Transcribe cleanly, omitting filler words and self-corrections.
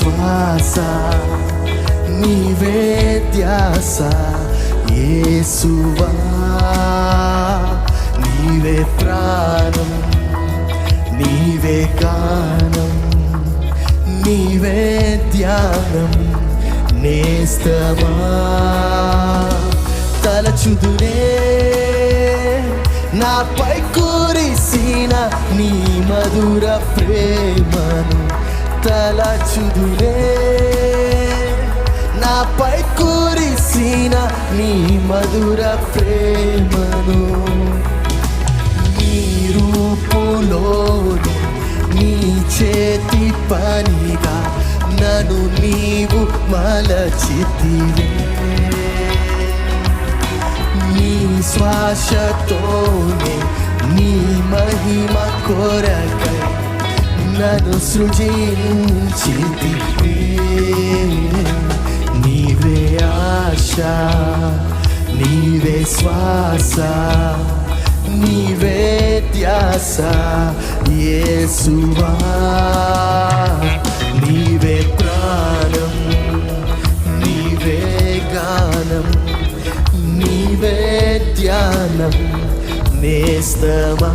శ్వాస, నీవే ధ్యాస యేసువా. నీవే ప్రాణం, నీవే గానం, నీవే ధ్యానం నేస్తమా. తలచుదునే నాపై కురిసిన నీ మధుర ప్రేమను, తలచుదునే నాపై కురిసిన నీ మధుర ప్రేమను. నీ రూపులోని నీ చేతి పనిగా నన్ను నీవు మలచితివే. నీ శ్వాసతోనే నీ మహిమ కొరకై నన్ను సృజించితివే. నీవే ఆశ, నీవే శ్వాస, నీవే ధ్యాస యేసువా. నీవే ప్రాణం, నీవే గానం, నీవే ధ్యానం నేస్తమా.